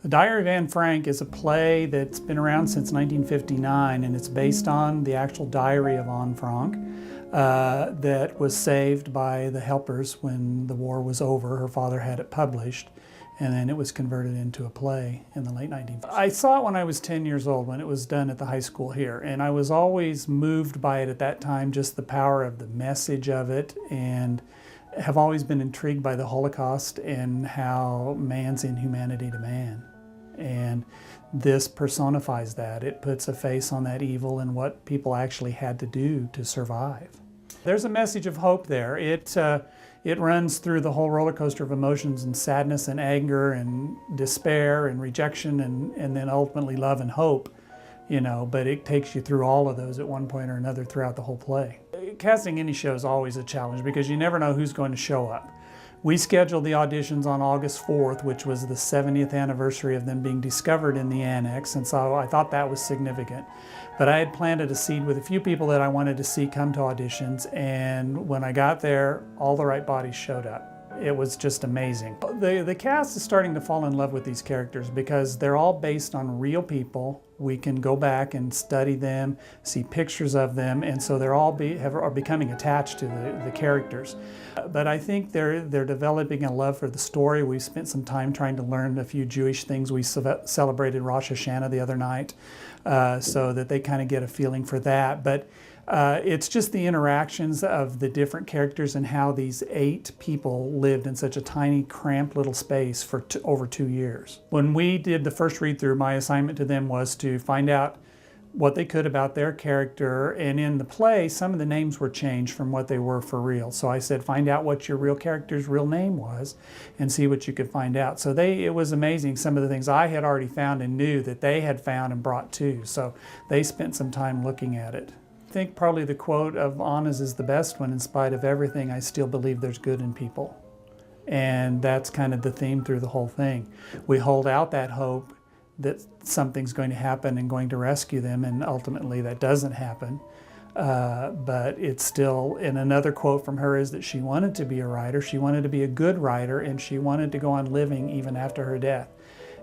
The Diary of Anne Frank is a play that's been around since 1959, and it's based on the actual diary of Anne Frank that was saved by the helpers when the war was over. Her father had it published, and then it was converted into a play in the late 1950s. I saw it when I was 10 years old, when it was done at the high school here, and I was always moved by it at that time, just the power of the message of it, and have always been intrigued by the Holocaust and how man's inhumanity to man. And this personifies that. It puts a face on that evil and what people actually had to do to survive. There's a message of hope there. It runs through the whole roller coaster of emotions and sadness and anger and despair and rejection and then ultimately love and hope, you know, but it takes you through all of those at one point or another throughout the whole play. Casting any show is always a challenge because you never know who's going to show up. We scheduled the auditions on August 4th, which was the 70th anniversary of them being discovered in the annex, and so I thought that was significant. But I had planted a seed with a few people that I wanted to see come to auditions, and when I got there, all the right bodies showed up. It was just amazing. The cast is starting to fall in love with these characters because they're all based on real people. We can go back and study them, see pictures of them, and so they're all are becoming attached to the characters. But I think they're developing a love for the story. We've spent some time trying to learn a few Jewish things. We celebrated Rosh Hashanah the other night, so that they kind of get a feeling for that. But it's just the interactions of the different characters and how these 8 people lived in such a tiny, cramped little space for over 2 years. When we did the first read-through, my assignment to them was to find out what they could about their character, and in the play, some of the names were changed from what they were for real. So I said, find out what your real character's real name was and see what you could find out. So it was amazing, some of the things I had already found and knew that they had found and brought too. So they spent some time looking at it. I think probably the quote of Anna's is the best one: in spite of everything, I still believe there's good in people. And that's kind of the theme through the whole thing. We hold out that hope that something's going to happen and going to rescue them, and ultimately that doesn't happen. But it's still, and another quote from her is that she wanted to be a writer, she wanted to be a good writer, and she wanted to go on living even after her death.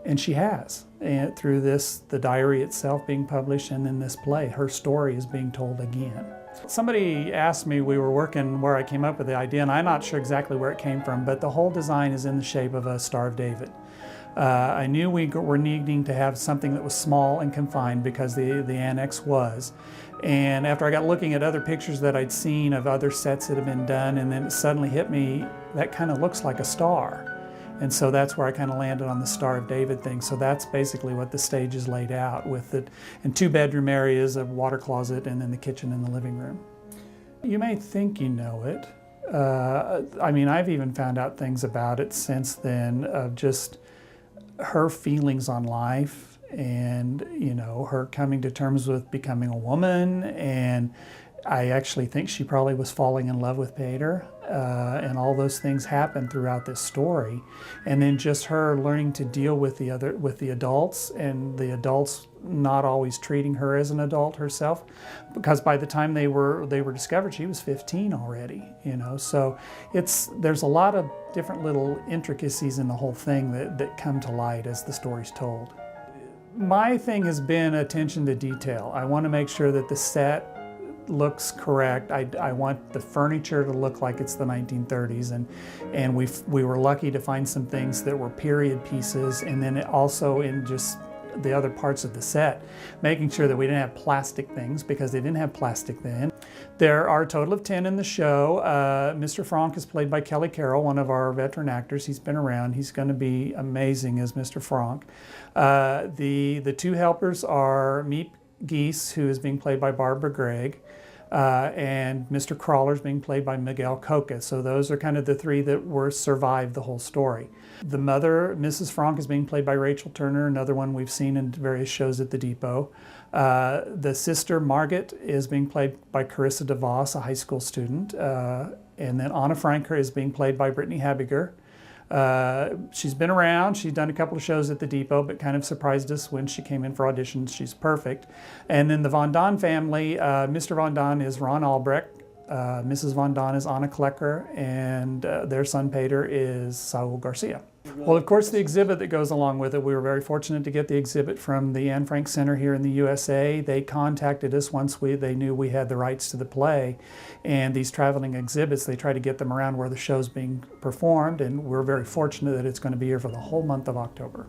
And she has, and through this, the diary itself being published, and then this play, her story is being told again. Somebody asked me, we were working where I came up with the idea, and I'm not sure exactly where it came from, but the whole design is in the shape of a Star of David. I knew we were needing to have something that was small and confined because the annex was. And after I got looking at other pictures that I'd seen of other sets that had been done, and then it suddenly hit me, that kind of looks like a star. And so that's where I kind of landed on the Star of David thing. So that's basically what the stage is laid out with it, and 2 bedroom areas, a water closet, and then the kitchen and the living room. You may think you know it. I mean, I've even found out things about it since then, of just her feelings on life, and you know, her coming to terms with becoming a woman. And I actually think she probably was falling in love with Peter, and all those things happened throughout this story. And then just her learning to deal with the adults, and the adults not always treating her as an adult herself, because by the time they were discovered, she was 15 already, you know. So there's a lot of different little intricacies in the whole thing that come to light as the story's told. My thing has been attention to detail. I want to make sure that the set looks correct. I want the furniture to look like it's the 1930s, and we were lucky to find some things that were period pieces, and then also in just the other parts of the set, making sure that we didn't have plastic things because they didn't have plastic then. There are a total of 10 in the show. Mr. Frank is played by Kelly Carroll, one of our veteran actors. He's been around. He's going to be amazing as Mr. Frank. The 2 helpers are Meep Geese, who is being played by Barbara Gregg, and Mr. Crawler's being played by Miguel Coca. So those are kind of the 3 that survived the whole story. The mother, Mrs. Frank, is being played by Rachel Turner, another one we've seen in various shows at the Depot. The sister, Margaret, is being played by Carissa DeVos, a high school student. And then Anna Frank is being played by Brittany Habiger. She's been around, she's done a couple of shows at the Depot, but kind of surprised us when she came in for auditions. She's perfect. And then the Von Don family, Mr. Von Don is Ron Albrecht, Mrs. Von Don is Anna Klecker, and their son Peter is Saul Garcia. Well, of course, the exhibit that goes along with it, we were very fortunate to get the exhibit from the Anne Frank Center here in the USA. They contacted us once they knew we had the rights to the play. And these traveling exhibits, they try to get them around where the show's being performed, and we're very fortunate that it's going to be here for the whole month of October.